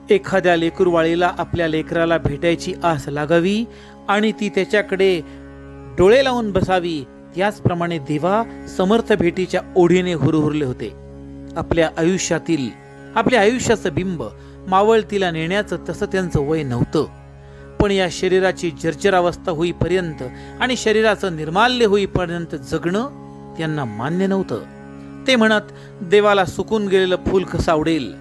एखाद्या लेकरवाळीला आपल्या लेकराला भेटायची आस लागावी आणि ती त्याच्याकडे डोळे लावून बसावी, त्याचप्रमाणे देवा समर्थ भेटीच्या ओढीने हुरहुरले होते. आपल्या आयुष्याचं बिंब मावळतीला नेण्याचं तसं त्यांचं वय नव्हतं. पण या शरीराची जर्जरावस्था होईपर्यंत आणि शरीराचं निर्माल्य होईपर्यंत जगणं त्यांना मान्य नव्हतं. ते म्हणत, देवाला सुकून गेलेलं फूल कसं आवडेल,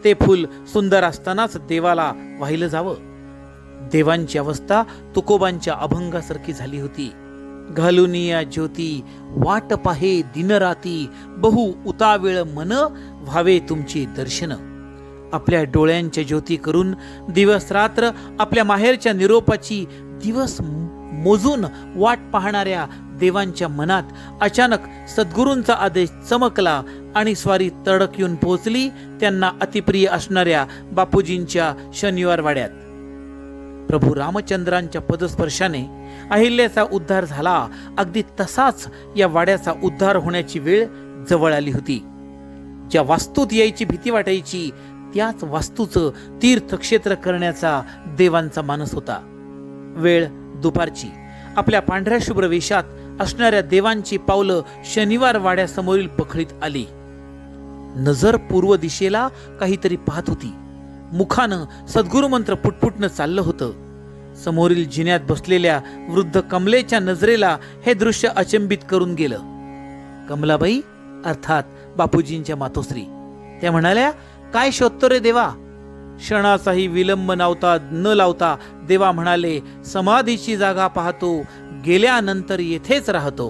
ते फूल सुंदर असतानाच देवाला वाहिलं जावं. देवांची अवस्था तुकोबांच्या अभंगासारखी झाली होती. घालुनिया ज्योती वाट पाहे दिनराती, बहु उतावेळ मन व्हावे तुमची दर्शन. आपल्या डोळ्यांच्या ज्योती करून दिवस रात्र आपल्या माहेरच्या निरोपाची दिवस मोजून वाट पाहणाऱ्या देवांच्या मनात अचानक सद्गुरूंचा आदेश चमकला आणि स्वारी तडक येऊन पोहोचली त्यांना अतिप्रिय असणाऱ्या बापूजींच्या शनिवार वाड्यात. प्रभू रामचंद्रांच्या पदस्पर्शाने अहिल्याचा उद्धार झाला. अगदी तसाच या वाड्याचा उद्धार होण्याची वेळ जवळ आली होती. ज्या वास्तूत यायची भीती वाटायची त्याच वास्तूचं तीर्थक्षेत्र करण्याचा देवांचा मानस होता. वेळ दुपारची. आपल्या पांढऱ्या शुभ्र वेशात असणाऱ्या देवांची पावलं शनिवार वाड्यासमोरील पखळीत आली. नजर पूर्व दिशेला काहीतरी पाहत होती. मुखानं सद्गुरु मंत्र पुटपुटणं चाललं होतं. समोरील जिन्यात बसलेल्या वृद्ध कमलेच्या नजरेला हे दृश्य अचंबित करून गेलं. कमलाबाई अर्थात बापूजींच्या मातोश्री. त्या म्हणाल्या, काय शोधतो रे देवा? क्षणाचाही विलंब न लावता देवा म्हणाले, समाधीची जागा पाहतो, गेल्यानंतर येथेच राहतो.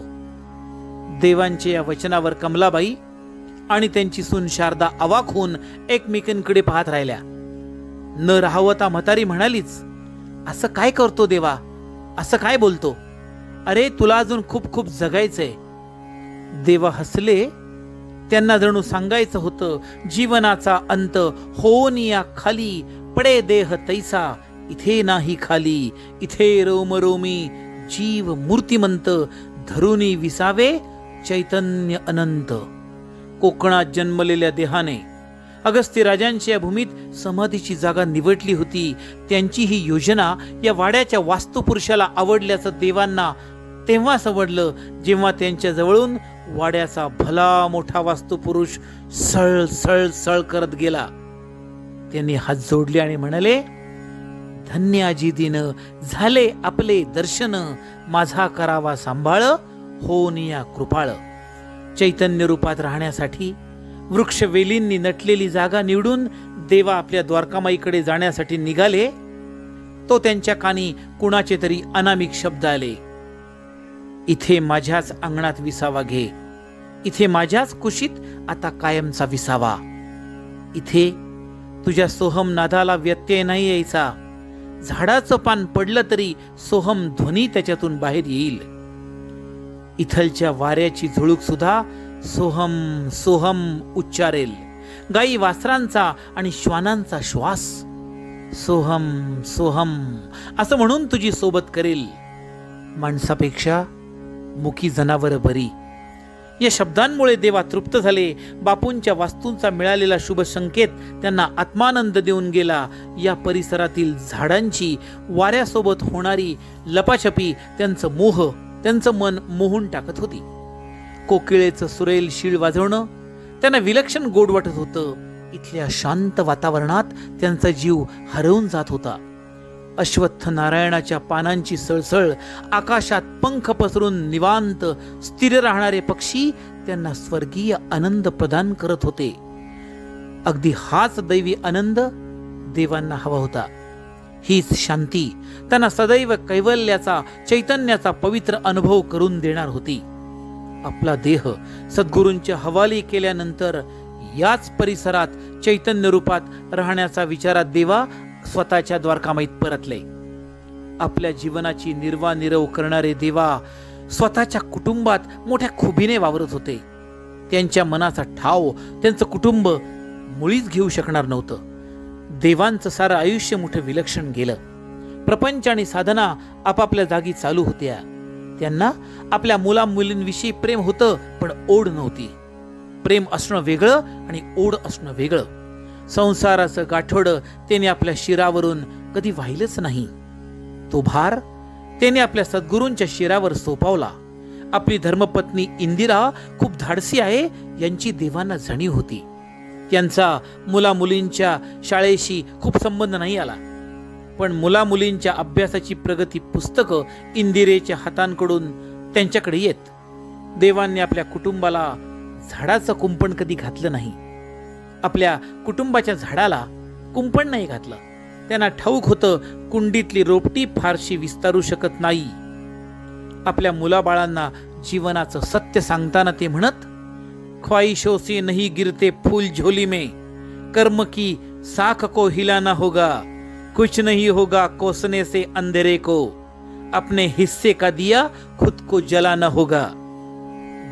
देवांच्या या वचनावर कमलाबाई आणि त्यांची सून शारदा अवाक होऊन एकमेकांकडे पाहत राहिल्या. न राहवता म्हातारी म्हणालीच, असं काय करतो देवा? असं काय बोलतो? अरे तुला अजून खूप खूप जगायचंय. देवा हसले. त्यांना जणू सांगायचं होतं, जीवनाचा अंत होऊन या खाली, पडे देह तैसा इथे नाही खाली, इथे रोमरोमी जीव मूर्तिमंत, धरुनी विसावे चैतन्य अनंत. कोकणात जन्मलेल्या देहाने अगस्त्य राजांच्या भूमीत समाधीची जागा निवडली होती. त्यांची ही योजना या वाड्याच्या वास्तुपुरुषाला आवडल्याचं देवांना तेव्हा समजलं जेव्हा त्यांच्या जवळून वाड्याचा भला मोठा वास्तुपुरुष सळ सळ सळ करत गेला. त्यांनी हात जोडले आणि म्हणाले, धन्य आजी दिन, झाले आपले दर्शन, माझा करावा सांभाळ, होऊन या कृपाळ. चैतन्य रूपात राहण्यासाठी वृक्ष वेलींनी नटलेली जागा निवडून देवा आपल्या द्वारकामाईकडे जाण्यासाठी निघाले. तो त्यांच्या कानी कुणाचे तरी अनामिक शब्द आले, इथे माझ्याच अंगणात विसावा घे, इथे माझ्याच कुशीत आता कायमचा विसावा. इथे तुझ्या सोहम नादाला व्यत्यय नाही यायचा. झाडाचं पान पडलं तरी सोहम ध्वनी त्याच्यातून बाहेर येईल. इथलच्या वाऱ्याची झुळूक सुद्धा सोहम सोहम उच्चारेल. गाई वासरांचा आणि श्वानांचा श्वास सोहम सोहम असं म्हणून तुझी सोबत करेल. माणसापेक्षा मुकी जनावर बरी. या शब्दांमुळे देवा तृप्त झाले. बापूंच्या वास्तूंचा मिळालेला शुभ संकेत त्यांना आत्मानंद देऊन गेला. या परिसरातील झाडांची वाऱ्यासोबत होणारी लपाछपी त्यांचं मन मोहून टाकत होती. कोकिळेचं सुरेल शीळ वाजवणं त्यांना विलक्षण गोड वाटत होतं. इथल्या शांत वातावरणात त्यांचा जीव हरवून जात होता. अश्वत्थ नारायणाच्या पानांची सळसळ, आकाशात पंख पसरून निवांत स्थिर राहणारे पक्षी त्यांना स्वर्गीय आनंद प्रदान करत होते. अगदी हाच दैवी आनंद देवांना हवा होता. हीच शांती त्यांना सदैव कैवल्याचा चैतन्याचा पवित्र अनुभव करून देणार होती. आपला देह सद्गुरूंच्या हवाली केल्यानंतर याच परिसरात चैतन्य रूपात राहण्याचा विचारात देवा स्वतःच्या द्वारकामाईत परतले. आपल्या जीवनाची निर्वानिरव करणारे देवा स्वतःच्या कुटुंबात मोठ्या खुबीने वावरत होते. त्यांच्या मनाचा ठाव त्यांचं कुटुंब मुळीच घेऊ शकणार नव्हतं. देवांचं सारं आयुष्य मोठं विलक्षण गेलं. प्रपंच आणि साधना आपापल्या जागी चालू होत्या. त्यांना आपल्या मुलामुलींविषयी प्रेम होतं, पण ओढ नव्हती. प्रेम असणं वेगळं आणि ओढ असणं वेगळं. संसाराचं गाठोडं त्याने आपल्या शिरावरून कधी वाहिलंच नाही. तो भार त्याने आपल्या सद्गुरूंच्या शिरावर सोपवला. आपली धर्मपत्नी इंदिरा खूप धाडसी आहे यांची देवांना जाणीव होती. त्यांचा मुलामुलींच्या शाळेशी खूप संबंध नाही आला, पण मुलामुलींच्या अभ्यासाची प्रगती पुस्तकं इंदिरेच्या हातांकडून त्यांच्याकडे येत. देवांनी आपल्या कुटुंबाला झाडाचं कुंपण कधी घातलं नाही. आपल्या कुटुंबाच्या झाडाला कुंपण नाही घातलं. त्यांना ठाऊक होतं कुंडीतली रोपटी फारशी विस्तारू शकत नाही. आपल्या मुलाबाळांना जीवनाचं सत्य सांगताना ते म्हणत, ख्वाहिशों से नहीं गिरते फूल झोली में, कर्म की साख को हिलाना होगा, कुछ नहीं होगा कोसने से अंधेरे को, अपने हिस्से का दिया खुद को जलाना होगा.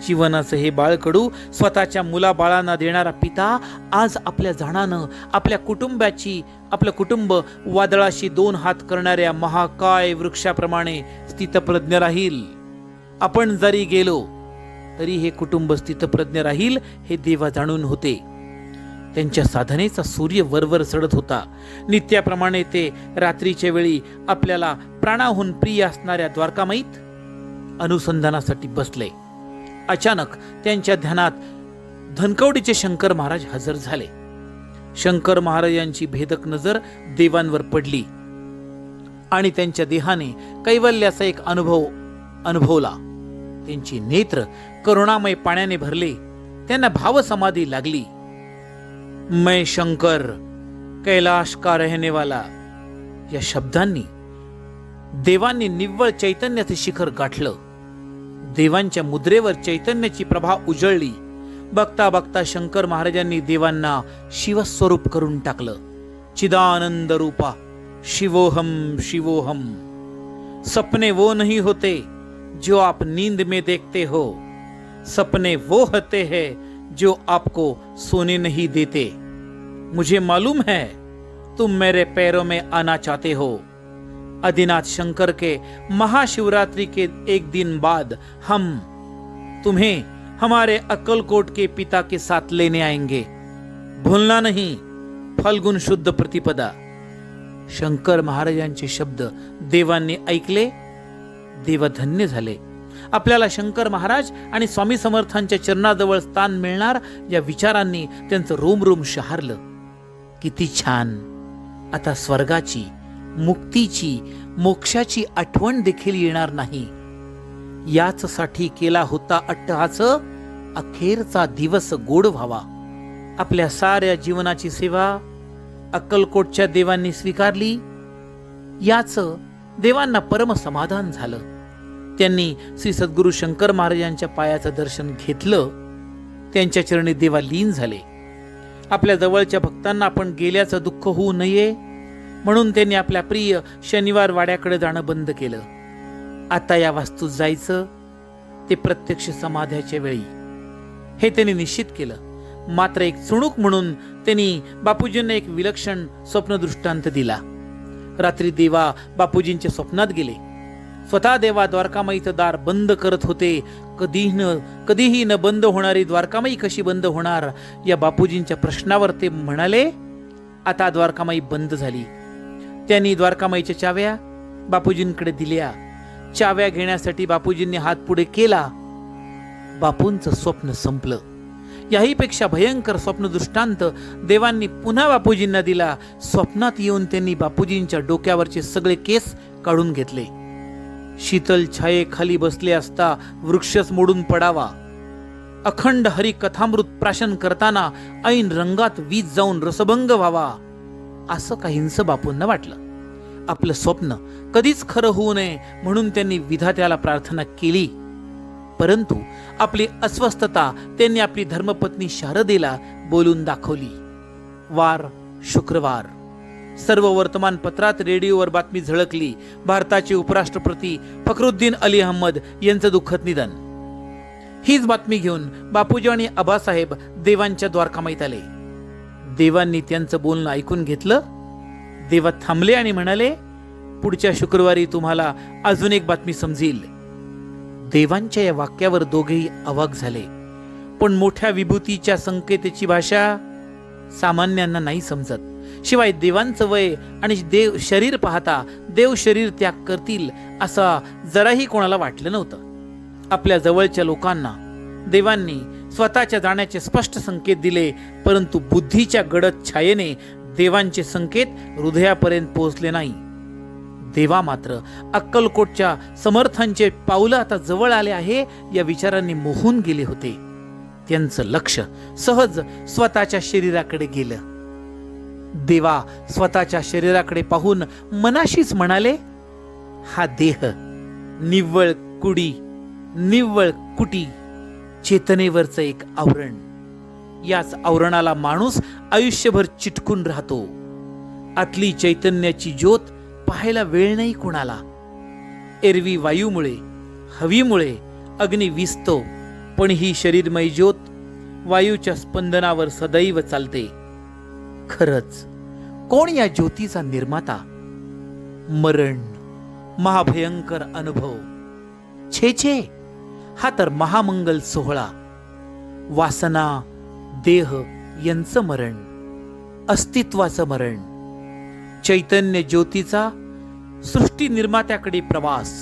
जीवनाचं हे बाळकडू स्वतःच्या मुलाबाळांना देणारा पिता आज आपल्या जाणानं आपलं कुटुंब वादळाशी 2 हात करणाऱ्या महाकाय वृक्षाप्रमाणे स्थितप्रज्ञ राहील. आपण जरी गेलो तरी हे कुटुंब स्थितप्रज्ञ राहील हे देवा जाणून होते. त्यांच्या साधनेचा सूर्य वरवर चढत होता. नित्याप्रमाणे ते रात्रीच्या वेळी आपल्याला प्राणाहून प्रिय असणाऱ्या द्वारकामाईत अनुसंधानासाठी बसले. अचानक त्यांच्या ध्यानात धनकवडीचे शंकर महाराज हजर झाले. शंकर महाराजांची भेदक नजर देवांवर पडली आणि त्यांच्या देहाने कैवल्याचा एक अनुभवला. त्यांची नेत्र करुणामय पाण्याने भरले. त्यांना भावसमाधी लागली. मैं शंकर कैलाश का रहने वाला या शब्दांनी देवांनी निव्वळ चैतन्याचे शिखर गाठलं. देवांच्या मुद्रेवर चैतन्याची प्रभा उजळली. बघता बघता शंकर महाराजांनी देवांना शिवस्वरूप करून टाकलं. चिदानंद रूपा शिवोहम शिवोहम. सपने वो नहीं होते जो आप नींद में देखते हो, सपने वो होते हैं जो आपको सोने नहीं देते. मुझे मालूम है तुम मेरे पैरों में आना चाहते हो. आदिनाथ शंकर के महाशिवरात्रि के एक दिन बाद हम तुम्हें हमारे अक्कलकोट के पिता के साथ लेने आएंगे. भूलना नहीं. फाल्गुन शुद्ध प्रतिपदा. शंकर महाराजांचे शब्द देवांनी ऐकले. देव धन्य झाले. आपल्याला शंकर महाराज आणि स्वामी समर्थांच्या चरणाजवळ स्थान मिळणार या विचारांनी त्यांचं रोम शहारलं. किती छान. आता स्वर्गाची, मुक्तीची, मोक्षाची आठवण देखील येणार नाही. याचसाठी केला होता अट्टहास अखेरचा दिवस गोड व्हावा. आपल्या साऱ्या जीवनाची सेवा अक्कलकोटच्या देवांनी स्वीकारली. याच देवांना परम समाधान झालं. त्यांनी श्री सद्गुरू शंकर महाराजांच्या पायाचं दर्शन घेतलं. त्यांच्या चरणी देवा लीन झाले. आपल्या जवळच्या भक्तांना आपण गेल्याचं दुःख होऊ नये म्हणून त्यांनी आपल्या प्रिय शनिवार वाड्याकडे जाणं बंद केलं. आता या वास्तूत जायचं ते प्रत्यक्ष समाध्याच्या वेळी हे त्यांनी निश्चित केलं. मात्र एक चुणूक म्हणून त्यांनी बापूजींना एक विलक्षण स्वप्नदृष्टांत दिला. रात्री देवा बापूजींच्या स्वप्नात गेले. स्वतः देवा द्वारकामाईचं दार बंद करत होते. कधीही न बंद होणारी द्वारकामाई कशी बंद होणार या बापूजींच्या प्रश्नावर ते म्हणाले, आता द्वारकामाई बंद झाली. त्यांनी द्वारकामाईच्या चाव्या बापूजींकडे दिल्या. चाव्या घेण्यासाठी बापूजींनी हात पुढे केला. बापूंचं स्वप्न संपलं. याहीपेक्षा भयंकर स्वप्न दृष्टांत देवांनी पुन्हा बापूजींना दिला. स्वप्नात येऊन त्यांनी बापूजींच्या डोक्यावरचे सगळे केस काढून घेतले. शीतल छायेखाली बसले असता वृक्षच मोडून पडावा. अखंड हरी कथामृत प्राशन करताना ऐन रंगात वीज जाऊन रसभंग व्हावा असं काहींचं बापूंना वाटलं. आपलं स्वप्न कधीच खरं होऊ नये म्हणून त्यांनी विधात्याला प्रार्थना केली. परंतु आपली अस्वस्थता त्यांनी आपली धर्मपत्नी शारदेला बोलून दाखवली. वार शुक्रवार. सर्व वर्तमानपत्रात रेडिओवर बातमी झळकली. भारताचे उपराष्ट्रपती फखरुद्दीन अली अहमद यांचं दुःखद निधन. हीच बातमी घेऊन बापूजी आणि आबासाहेब देवांच्या द्वारकामाईत आले. देवांनी त्यांचं बोलणं ऐकून घेतलं. देवा थांबले आणि म्हणाले, पुढच्या शुक्रवारी तुम्हाला अजून एक बातमी समजेल. देवांच्या या वाक्यावर दोघेही अवाक झाले. पण मोठ्या विभूतीच्या संकेताची भाषा सामान्यांना नाही समजत. शिवाय देवांचं वय आणि देव शरीर पाहता देव शरीर त्याग करतील असं जराही कोणाला वाटलं नव्हतं. आपल्या जवळच्या लोकांना देवांनी स्वतःच्या जाण्याचे स्पष्ट संकेत दिले, परंतु बुद्धीच्या गडद छायेने देवांचे संकेत हृदयापर्यंत पोहोचले नाही. देवा मात्र अक्कलकोटच्या समर्थांचे पावलं आता जवळ आले आहे या विचारांनी मोहून गेले होते. त्यांचं लक्ष सहज स्वतःच्या शरीराकडे गेलं. देवा स्वतःच्या शरीराकडे पाहून मनाशीच म्हणाले, हा देह निव्वळ कुडी, निव्वळ कुटी, चेतनेवरचं एक आवरण. याच आवरणाला माणूस आयुष्यभर चिटकून राहतो. आतली चैतन्याची ज्योत पाहायला वेळ नाही कुणाला. एरवी वायूमुळे, हवीमुळे अग्नी विझतो, पण ही शरीरमय ज्योत वायूच्या स्पंदनावर सदैव चालते. खरंच कोण या ज्योतीचा निर्माता? मरण, महाभयंकर अनुभव. छे छे, हा तर महामंगल सोहळा. वासना, देह यांचं मरण, अस्तित्वाचं मरण. चैतन्य ज्योतीचा सृष्टी निर्मात्याकडे प्रवास.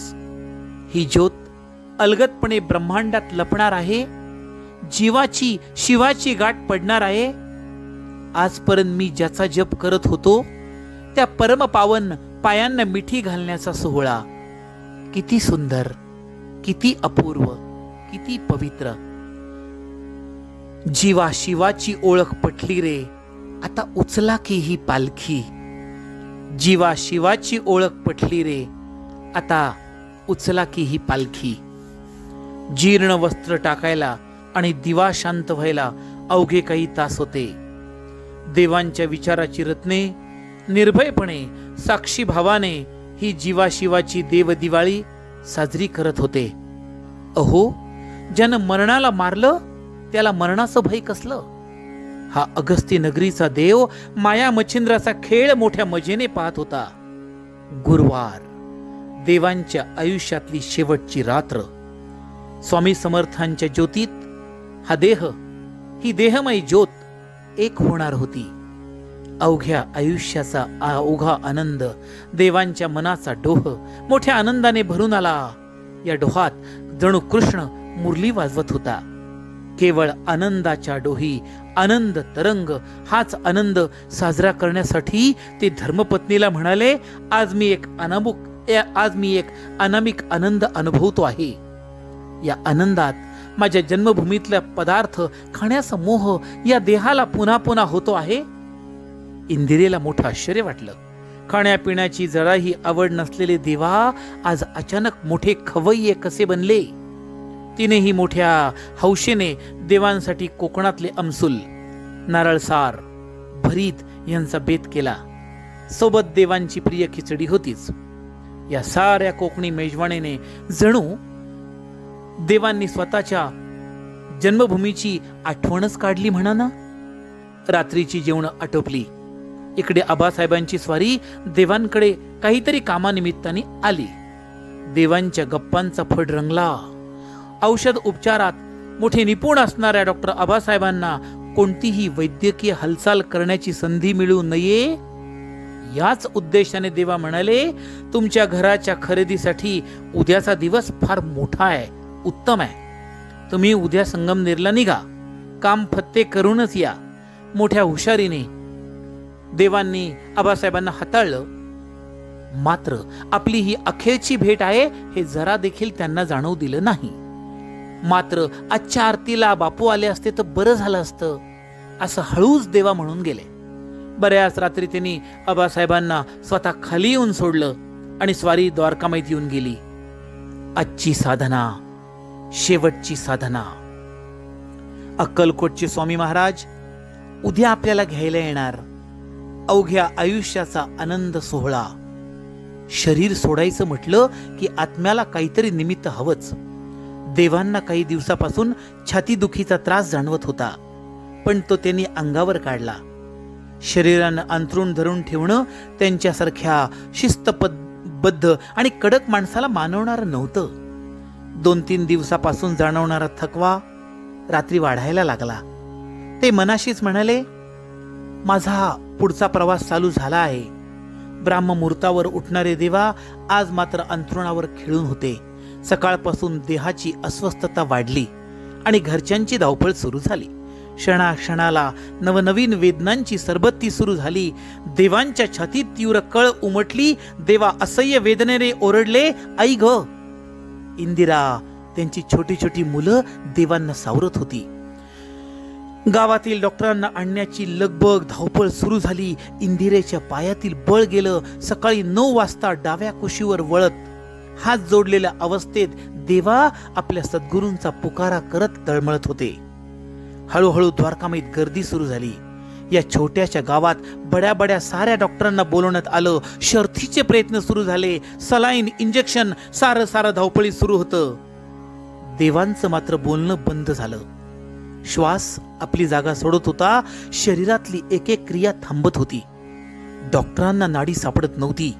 ही ज्योत अलगदपणे ब्रह्मांडात लपणार आहे. जीवाची शिवाची गाठ पडणार आहे. आजपर्यंत मी ज्याचा जप करत होतो त्या परमपावन पायांना मिठी घालण्याचा सोहळा. किती सुंदर, किती अपूर्व, किती पवित्र. जीवा शिवाची ओळख पटली रे, आता उचला की ही पालखी. जीवा शिवाची ओळख पटली रे, आता उचला की ही पालखी. जीर्ण वस्त्र टाकायला आणि दिवा शांत व्हायला अवघे काही तास होते. देवांच्या विचाराची रत्ने निर्भयपणे साक्षी भावाने ही जीवा शिवाची देव दिवाळी साजरी करत होते. अहो, ज्यानं मरणाला मारलं त्याला मरणाचं भय कसलं? हा अगस्ती नगरीचा देव माया मच्छिंद्राचा खेळ मोठ्या मजेने पाहत होता. गुरुवार, देवांच्या आयुष्यातली शेवटची रात्र. स्वामी समर्थांच्या ज्योतीत हा देह, ही देहमय ज्योत एक होणार होती. अवघ्या आयुष्याचा अवघा आनंद, देवांच्या मनाचा डोह मोठ्या आनंदाने भरून आला. या डोहात जणू कृष्ण मुरली वाजवत होता. केवळ आनंदाच्या डोही, आनंद तरंग. हाच आनंद साजरा करण्यासाठी ते धर्मपत्नीला म्हणाले, आज मी एक अनामिक आनंद अनुभवतो आहे. या आनंदात माझ्या जन्मभूमीतल्या पदार्थ खाण्याचा मोह या देहाला पुन्हा पुन्हा होतो आहे. इंदिरेला मोठं आश्चर्य वाटलं. खाण्यापिण्याची जराही आवड नसलेले देवा आज अचानक मोठे खवय्ये कसे बनले? तिनेही मोठ्या हौशेने देवांसाठी कोकणातले आमसूल, नारळसार, भरीत यांचा बेत केला. सोबत देवांची प्रिय खिचडी होतीच. या साऱ्या कोकणी मेजवानीने जणू देवांनी स्वतःच्या जन्मभूमीची आठवणच काढली म्हणा ना. रात्रीची जेवण आटोपली. इकडे आबासाहेबांची स्वारी देवांकडे काहीतरी कामानिमित्ताने आली. देवांच्या गप्पांचा फड रंगला. औषध उपचारात मोठे निपुण असणाऱ्या डॉक्टर आबासाहेबांना कोणतीही वैद्यकीय हालचाल करण्याची संधी मिळू नये याच उद्देशाने देवा म्हणाले, तुमच्या घराच्या खरेदीसाठी उद्याचा दिवस फार मोठा आहे, उत्तम आहे. तुम्ही उद्या संगमनेरला निघा, काम फत्ते करूनच या. मोठ्या हुशारीने देवांनी आबासाहेबांना हाताळलं. मात्र आपली ही अखेरची भेट आहे हे जरा देखील त्यांना जाणवू दिलं नाही. मात्र आजच्या आरतीला बापू आले असते तर बरं झालं असतं असं हळूच देवा म्हणून गेले. बऱ्याच रात्री त्यांनी आबासाहेबांना स्वतः खाली येऊन सोडलं आणि स्वारी द्वारकामाईत येऊन गेली. आजची साधना, शेवटची साधना. अक्कलकोटचे स्वामी महाराज उद्या आपल्याला घ्यायला येणार. अवघ्या आयुष्याचा आनंद सोहळा. शरीर सोडायचं म्हटलं की आत्म्याला काहीतरी निमित्त हवंच. देवांना काही दिवसापासून छातीदुखीचा त्रास जाणवत होता, पण तो त्यांनी अंगावर काढला. शरीरानं अंथरूण धरून ठेवणं त्यांच्यासारख्या शिस्तबद्ध आणि कडक माणसाला मानवणारं नव्हतं. 2-3 दिवसापासून जाणवणारा थकवा रात्री वाढायला लागला. ते मनाशीच म्हणाले, माझा पुढचा प्रवास चालू झाला आहे. ब्राह्ममुहूर्तावर उठणारे देवा आज मात्र अंथरुणावर खिळून होते. सकाळपासून देहाची अस्वस्थता वाढली आणि घरच्यांची धावपळ सुरू झाली. क्षणाक्षणाला नवनवीन वेदनांची सरबत्ती सुरू झाली. देवांच्या छातीत तीव्र कळ उमटली. देवा असह्य वेदनेने ओरडले, आई ग. इंदिरा त्यांची छोटी छोटी मुलं देवांना सावरत होती. गावातील डॉक्टरांना आणण्याची लगबग धावपळ सुरू झाली. इंदिरेच्या पायातील बळ गेलं. सकाळी 9 वाजता डाव्या कुशीवर वळत हात जोडलेल्या अवस्थेत देवा आपल्या सद्गुरूंचा पुकारा करत तळमळत होते. हळूहळू द्वारकामाईत गर्दी सुरू झाली. या छोट्याशा गावात बड्या बड्या साऱ्या डॉक्टरांना बोलवण्यात आलं. शर्थीचे प्रयत्न सुरू झाले. सलाईन, इंजेक्शन, सारं धावपळी सुरू होतं. देवांचं मात्र बोलणं बंद झालं. श्वास आपली जागा सोडत होता. शरीरातली एक एक क्रिया थांबत होती. डॉक्टरांना नाडी सापडत नव्हती.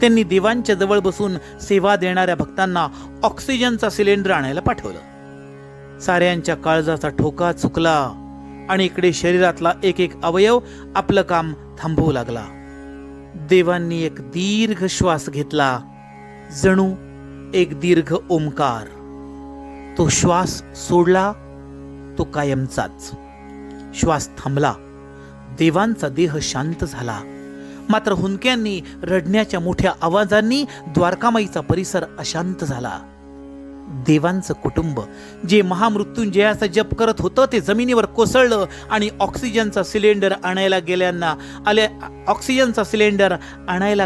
त्यांनी देवांच्या जवळ बसून सेवा देणाऱ्या भक्तांना ऑक्सिजनचा सिलेंडर आणायला पाठवलं. साऱ्यांच्या काळजाचा ठोका चुकला आणि इकडे शरीरातला एक एक अवयव आपलं काम थांबवू लागला. देवांनी एक दीर्घ श्वास घेतला, जणू एक दीर्घ ओंकार. तो श्वास सोडला, तो कायमचाच. श्वास थांबला. देवांचा देह शांत झाला. मात्र हुंदक्यांनी, रडण्याच्या मोठ्या आवाजांनी द्वारकामाईचा परिसर अशांत झाला. देवांचं कुटुंब जे महामृत्युंजयाचा जप करत होतं ते जमिनीवर कोसळलं आणि ऑक्सिजनचा सिलेंडर आणायला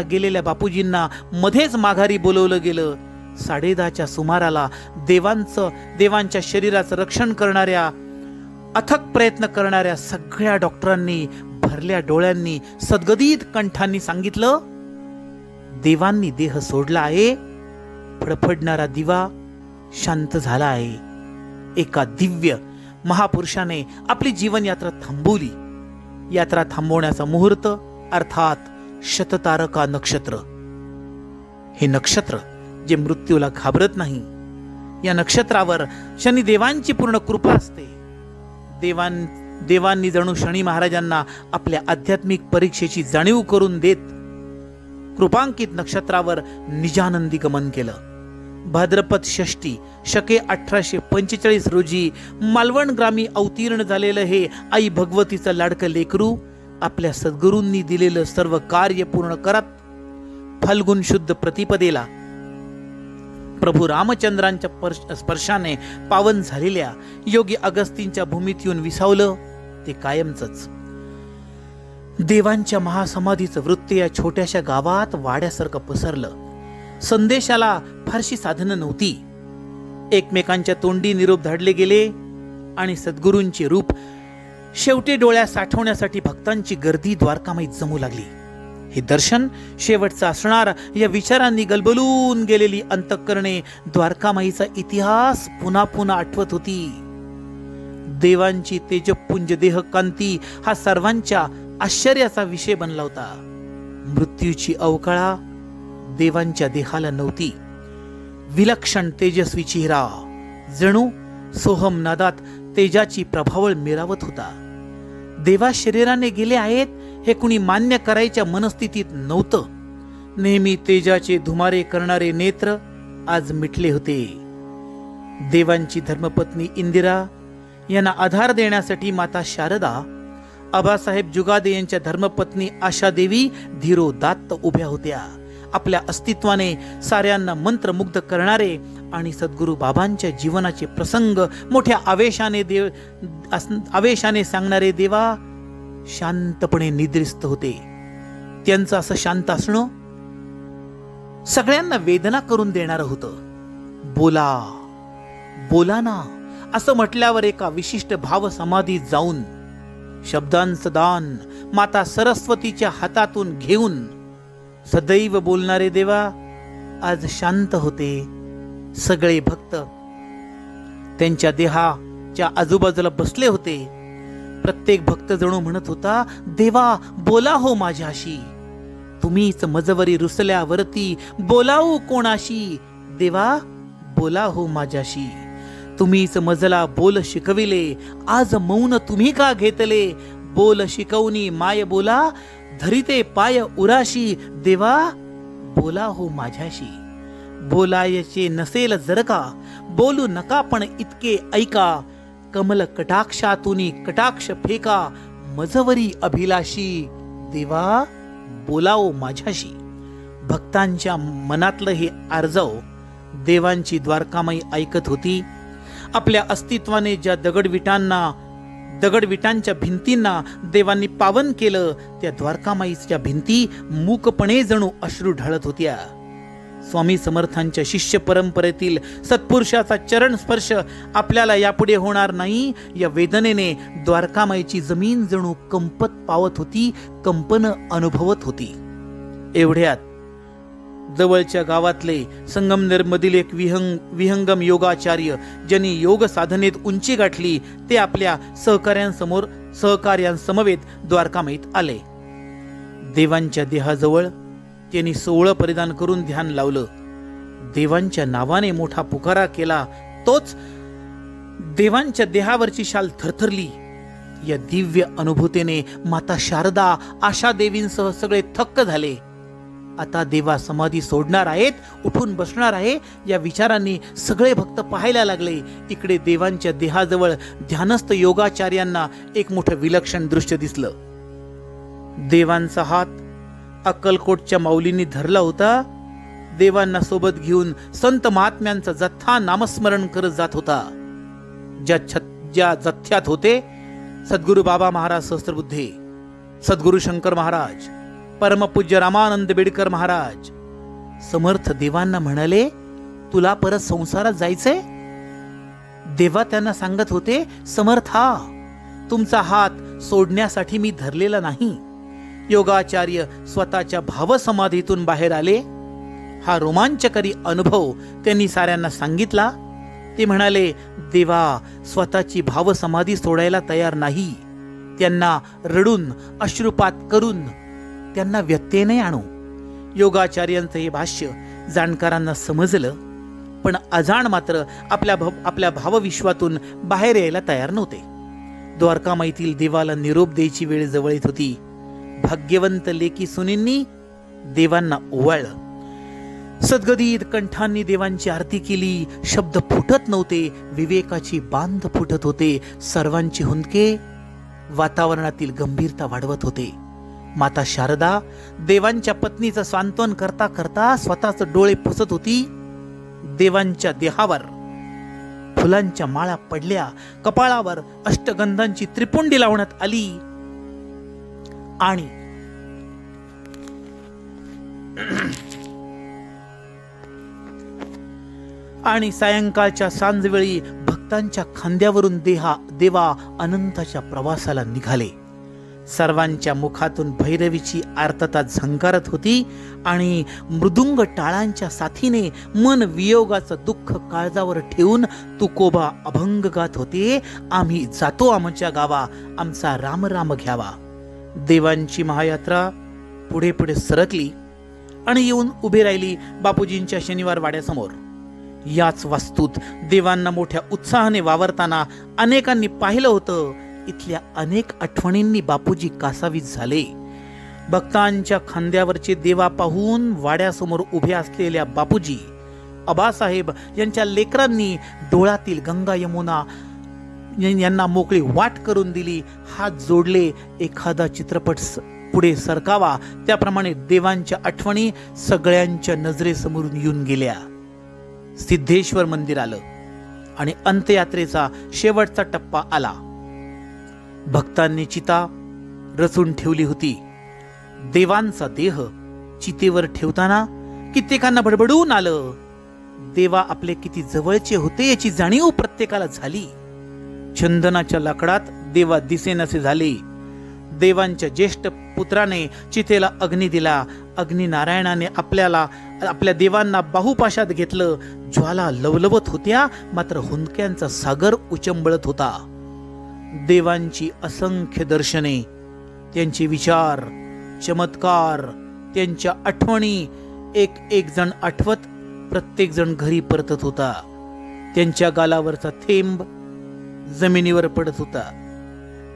गेलेल्या बापूजींना मध्येच माघारी बोलवलं गेलं. 10:30च्या सुमाराला देवांच्या शरीराचं रक्षण करणाऱ्या, अथक प्रयत्न करणाऱ्या सगळ्या डॉक्टरांनी भरल्या डोळ्यांनी, सद्गदित कंठांनी सांगितलं, देवांनी देह सोडला आहे. फडफडणारा दिवा शांत झाला आहे. एका दिव्य महापुरुषाने आपली जीवन यात्रा थांबवली. यात्रा थांबवण्याचा मुहूर्त अर्थात शततारका नक्षत्र. हे नक्षत्र जे मृत्यूला घाबरत नाही. या नक्षत्रावर शनिदेवांची पूर्ण कृपा असते. देवांनी जणू शनी महाराजांना आपल्या आध्यात्मिक परीक्षेची जाणीव करून देत कृपांकित नक्षत्रावर निजानंदी गमन केलं. भाद्रपद षष्टी शके 1845 रोजी मालवण ग्रामी अवतीर्ण झालेलं हे आई भगवतीचं लाडकं लेकरू आपल्या सद्गुरूंनी दिलेलं सर्व कार्य पूर्ण करत फाल्गुन शुद्ध प्रतिपदेला प्रभू रामचंद्रांच्या स्पर्शाने पावन झालेल्या योगी अगस्तींच्या भूमीत येऊन विसावलं. ते कायमचंच. देवांच्या महासमाधीचं वृत्त या छोट्याशा गावात वाड्यासारखं पसरलं. संदेशाला फारशी साधनं नव्हती. एकमेकांच्या तोंडी निरोप धाडले गेले आणि सद्गुरूंचे रूप शेवटी डोळ्यात साठवण्यासाठी भक्तांची गर्दी द्वारकामाईत जमू लागली. हे दर्शन शेवटचं असणार या विचारांनी गलबलून गेलेली अंतःकरणे द्वारकामाईचा इतिहास पुन्हा पुन्हा आठवत होती. देवांची तेजपुंज देहकांती हा सर्वांच्या आश्चर्याचा विषय बनला होता. मृत्यूची अवकाळा देवांच्या देहाला नव्हती. विलक्षण तेजस्वी चेहरा जणू सोहम नादात तेजाची प्रभावळ मिरावत होता. देवा शरीराने गेले आहेत हे कुणी मान्य करायच्या मनस्थितीत नव्हतं. नेहमी तेजाचे धुमारे करणारे नेत्र आज मिटले होते. देवांची धर्मपत्नी इंदिरा यांना आधार देण्यासाठी माता शारदा, आबासाहेब जुगादे यांच्या धर्मपत्नी आशादेवी धीरोदात्त उभ्या होत्या. आपल्या अस्तित्वाने साऱ्यांना मंत्रमुग्ध करणारे आणि सद्गुरू बाबांच्या जीवनाचे प्रसंग मोठ्या आवेशाने सांगणारे देवा शांतपणे निद्रिस्त होते. त्यांचं असं शांत असणं सगळ्यांना वेदना करून देणारं होतं. बोला बोला ना असं म्हटल्यावर एका विशिष्ट भाव समाधीत जाऊन शब्दांचं दान माता सरस्वतीच्या हातातून घेऊन सदैव बोलणारे देवा आज शांत होते. सगळे भक्त त्यांच्या देहाच्या आजूबाजूला बसले होते. प्रत्येक भक्त जणू म्हणत होता, देवा बोला हो माझ्याशी. तुम्हीच मजवरी रुसल्यावरती बोलावू कोणाशी. देवा बोला हो माझ्याशी. तुम्हीच मजला बोल शिकविले. आज मौन तुम्ही का घेतले. बोल शिकवणी माय बोला, धरिते पाय उराशी, देवा बोला हो माझ्याशी. बोलायचे नसेल जर का, बोलू नका पण इतके ऐका, कमल कटाक्षातून कटाक्ष फेका, मजवरी अभिलाषी, देवा बोलाओ माझ्याशी. भक्तांच्या मनातलं हे आर्जव देवांची द्वारकामाई ऐकत होती. आपल्या अस्तित्वाने ज्या दगडविटांच्या भिंतींना देवांनी पावन केलं, त्या द्वारकामाईच्या भिंती मूकपणे जणू अश्रू ढाळत होत्या. स्वामी समर्थांच्या शिष्य परंपरेतील सत्पुरुषाचा चरण स्पर्श आपल्याला यापुढे होणार नाही, या वेदनेने द्वारकामाईची जमीन जणू कंपत पावत होती, कंपन अनुभवत होती. एवढ्यात जवळच्या गावातले संगमनेर मधील एक विहंगम योगाचार्य, ज्यांनी योग साधनेत उंची गाठली, ते आपल्या सहकार्यांसमवेत द्वारकामाईत आले. देवांच्या देहाजवळ त्यांनी सोवळं परिधान करून ध्यान लावलं. देवांच्या नावाने मोठा पुकारा केला. तोच देवांच्या देहावरची शाल थरथरली. या दिव्य अनुभूतीने माता शारदा, आशा देवींसह सगळे थक्क झाले. आता देवा समाधी सोडणार आहेत, उठून बसणार आहे, या विचारांनी सगळे भक्त पाहायला लागले. इकडे देवांच्या देहाजवळ ध्यानस्थ योगाचार्यांना एक मोठं विलक्षण दृश्य दिसलं. देवांचा हात अक्कलकोटच्या माऊलींनी धरला होता. देवांना सोबत घेऊन संत महात्म्यांचा जथ्था नामस्मरण करत जात होता. ज्या जथ्यात होते सद्गुरू बाबा महाराज सहस्त्रबुद्धे, सद्गुरू शंकर महाराज, परमपूज्य रामानंद बेडकर महाराज. समर्थ देवांना म्हणाले, तुला परत संसारात जायचंय? देवा त्यांना सांगत होते, समर्था, तुमचा हात सोडण्यासाठी मी धरलेला नाही. योगाचार्य स्वतःच्या भावसमाधीतून बाहेर आले. हा रोमांचकारी अनुभव त्यांनी साऱ्यांना सांगितला. ते म्हणाले, देवा स्वतःची भावसमाधी सोडायला तयार नाही. त्यांना रडून अश्रुपात करून त्यांना व्यत्यय नाही आणू. योगाचार्यांचं हे भाष्य जाणकारांना समजलं, पण अजाण मात्र आपल्या भावविश्वातून बाहेर यायला तयार नव्हते. द्वारकामाईतील देवाला निरोप द्यायची वेळ जवळ येत होती. भाग्यवंत लेकी सुनींनी देवांना ओवाळलं. सद्गदित कंठांनी देवांची आरती केली. शब्द फुटत नव्हते, विवेकाची बांध फुटत होते. सर्वांचे हुंदके वातावरणातील गंभीरता वाढवत होते. माता शारदा देवांच्या पत्नीचं सांत्वन करता करता स्वतःच डोळे पुसत होती. देवांच्या देहावर फुलांच्या माळा पडल्या. कपाळावर अष्टगंधांची त्रिपुंडी लावण्यात आली. आणि सायंकाळच्या सांजवेळी भक्तांच्या खांद्यावरून देवा अनंताच्या प्रवासाला निघाले. सर्वांच्या मुखातून भैरवीची आर्तता झंकारत होती आणि मृदुंग टाळांच्या साथीने मन वियोगाचं दुःख काळजावर ठेवून तुकोबा अभंग गात होते. आम्ही जातो आमच्या गावा, आमचा राम राम घ्यावा. देवांची महायात्रा पुढे पुढे सरकली आणि येऊन उभी राहिली बापूजींच्या शनिवार वाड्यासमोर. याच वास्तूत देवांना मोठ्या उत्साहाने वावरताना अनेकांनी पाहिलं होतं. इथल्या अनेक आठवणींनी बापूजी कासावीस झाले. भक्तांच्या खांद्यावरचे देवा पाहून वाड्यासमोर उभे असलेल्या बापूजी, आबासाहेब यांच्या लेकरांनी डोळ्यातील गंगा यमुना यांना मोकळी वाट करून दिली. हात जोडले, एखादा चित्रपट पुढे सरकावा त्याप्रमाणे देवांच्या आठवणी सगळ्यांच्या नजरेसमोरून येऊन गेल्या. सिद्धेश्वर मंदिर आलं आणि अंत्ययात्रेचा शेवटचा टप्पा आला. भक्तांनी चिता रचून ठेवली होती. देवांचा देह चितेवर ठेवताना कित्येकांना बडबडून आलं. देवा आपले किती जवळचे होते याची जाणीव प्रत्येकाला झाली. चंदनाच्या लाकडात देवा दिसेनासे झाले. देवांच्या ज्येष्ठ पुत्राने चितेला अग्नी दिला. अग्नी नारायणाने आपल्या देवांना बाहुपाशात घेतलं. ज्वाला लवलवत होत्या, मात्र हुंदक्यांचा सागर उचंबळत होता. देवांची असंख्य दर्शने, त्यांचे विचार, चमत्कार, त्यांच्या आठवणी एक एक जण आठवत प्रत्येक जण घरी परतत होता. त्यांच्या गालावरचा थेंब जमिनीवर पडत होता.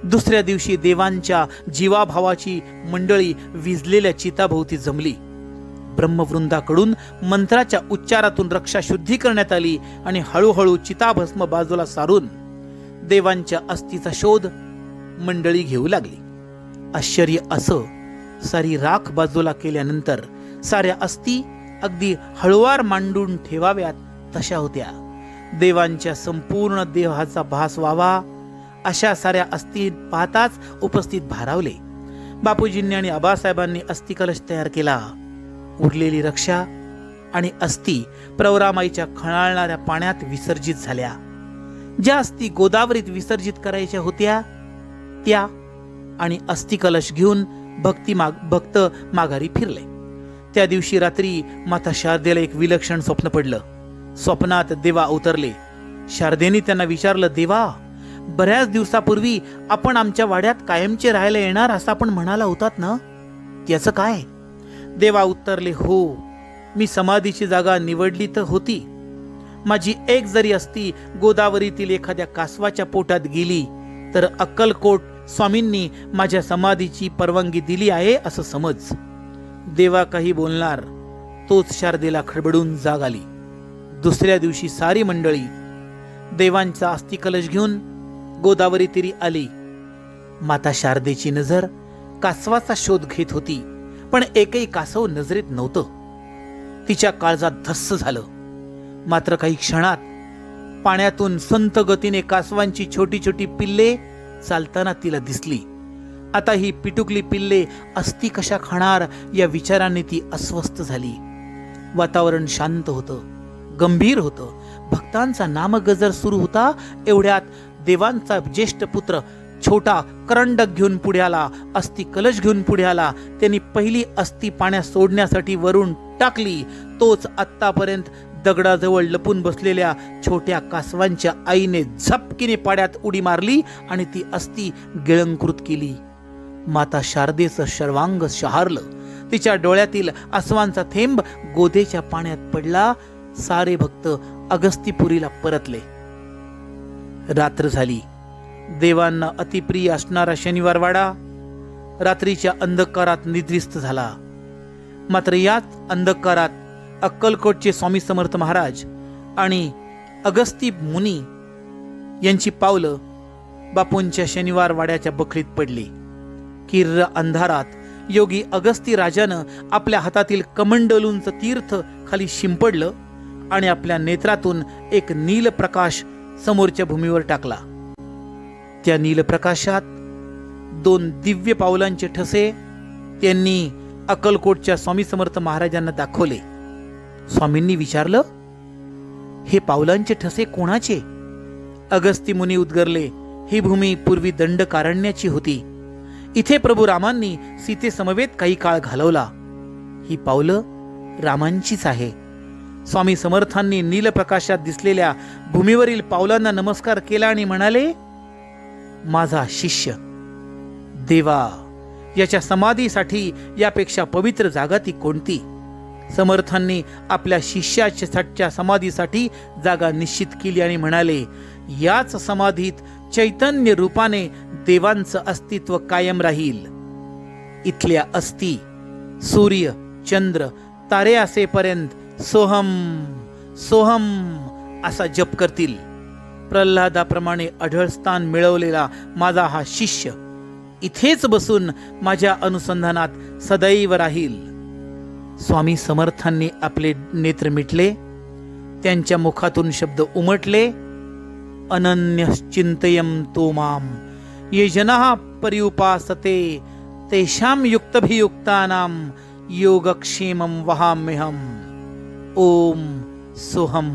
दुसऱ्या दिवशी देवांच्या जीवाभावाची मंडळी विझलेल्या चिताभोवती जमली. ब्रह्मवृंदाकडून मंत्राच्या उच्चारातून रक्षा शुद्धी करण्यात आली आणि हळूहळू चिताभस्म बाजूला सारून देवांच्या अस्थीचा शोध मंडळी घेऊ लागली. आश्चर्य असं, सारी राख बाजूला केल्यानंतर साऱ्या अस्थी अगदी हळुवार मांडून ठेवाव्यात तशा होत्या. देवांच्या संपूर्ण देहाचा भास व्हावा अशा साऱ्या अस्थी पाहताच उपस्थित भारावले. बापूजींनी आणि आबासाहेबांनी अस्थी कलश तयार केला. उरलेली रक्षा आणि अस्थी प्रवरामाईच्या खळाळणाऱ्या पाण्यात विसर्जित झाल्या. ज्या अस्थी गोदावरीत विसर्जित करायच्या होत्या त्या आणि अस्थी कलश घेऊन भक्त माघारी फिरले. त्या दिवशी रात्री माता शारदेला एक विलक्षण स्वप्न पडलं. स्वप्नात देवा अवतरले. शारदेने त्यांना विचारलं, देवा, बऱ्याच दिवसापूर्वी आपण आमच्या वाड्यात कायमचे राहायला येणार असं आपण म्हणाला होतात ना, त्याचं काय? देवा उत्तरले, हो, मी समाधीची जागा निवडली तर होती. माझी एक जरी अस्थी गोदावरीतील एखाद्या कासवाच्या पोटात गेली तर अक्कलकोट स्वामींनी माझ्या समाधीची परवानगी दिली आहे असं समज. देवा काही बोलणार तोच शारदेला खडबडून जाग आली. दुसऱ्या दिवशी सारी मंडळी देवांचा अस्थी कलश घेऊन गोदावरी तीरी आली. माता शारदेची नजर कासवाचा शोध घेत होती, पण एकही कासव नजरेत नव्हतं. तिच्या काळजात धस्स झालं. मात्र काही क्षणात पाण्यातून संत गतीने कासवांची छोटी छोटी पिल्ले चालताना तिला दिसली. आता ही पिटुकली पिल्ले अस्थी कशा खाणार या विचाराने ती अस्वस्थ झाली. वातावरण शांत होतं, गंभीर होतं. भक्तांचा नामगजर सुरू होता. एवढ्यात देवांचा ज्येष्ठ पुत्र छोटा करंडक घेऊन पुढे आला. अस्थी कलश घेऊन पुढे आला. त्यांनी पहिली अस्थी पाण्यात सोडण्यासाठी वरून टाकली. तोच आत्तापर्यंत दगडाजवळ लपून बसलेल्या छोट्या कासवांच्या आईने झपकीने पाण्यात उडी मारली आणि ती अस्थी गिळंकृत केली. माता शारदेचं सर्वांग शहारलं. तिच्या डोळ्यातील आसवांचा थेंब गोदेच्या पाण्यात पडला. सारे भक्त अगस्तीपुरीला परतले. रात्र झाली. देवांना अतिप्रिय असणारा शनिवार वाडा रात्रीच्या अंधकारात निद्रिस्त झाला. मात्र याच अंधकारात अक्कलकोटचे स्वामी समर्थ महाराज आणि अगस्ती मुनी यांची पावलं बापूंच्या शनिवार वाड्याच्या बखरीत पडली. किर्र अंधारात योगी अगस्ती राजानं आपल्या हातातील कमंडलूंचं तीर्थ खाली शिंपडलं आणि आपल्या नेत्रातून एक नीलप्रकाश समोरच्या भूमीवर टाकला. त्या नीलप्रकाशात 2 दिव्य पावलांचे ठसे त्यांनी अक्कलकोटच्या स्वामी समर्थ महाराजांना दाखवले. स्वामींनी विचारलं, हे पावलांचे ठसे कोणाचे? अगस्ती मुनी उद्गरले, ही भूमी पूर्वी दंडकारण्याची होती. इथे प्रभू रामांनी सीते समवेत काही काळ घालवला. ही पावलं रामांचीच आहे. स्वामी समर्थांनी नीलप्रकाशात दिसलेल्या भूमीवरील पावलांना नमस्कार केला आणि म्हणाले, माझा शिष्य देवा, याच्या समाधीसाठी यापेक्षा पवित्र जागा ती कोणती? समर्थांनी आपल्या शिष्याच्या समाधीसाठी जागा निश्चित केली आणि म्हणाले, याच समाधीत चैतन्य रूपाने देवांचं अस्तित्व कायम राहील. इथल्या अस्थी सूर्य, चंद्र, तारे असेपर्यंत सोहम सोहम असा जप करतील. प्रल्हादाप्रमाणे अढळ स्थान मिळवलेला माझा हा शिष्य इथेच बसून माझ्या अनुसंधानात सदैव राहील. स्वामी समर्थांनी आपले नेत्र मिटले. त्यांच्या मुखातून शब्द उमटले, अनन्य चिंतयम तो माम ये जनाः पर्युपासते तेषां युक्तभियुक्तानां योगक्षेमं वहाम्यहम्. ओम सोहम.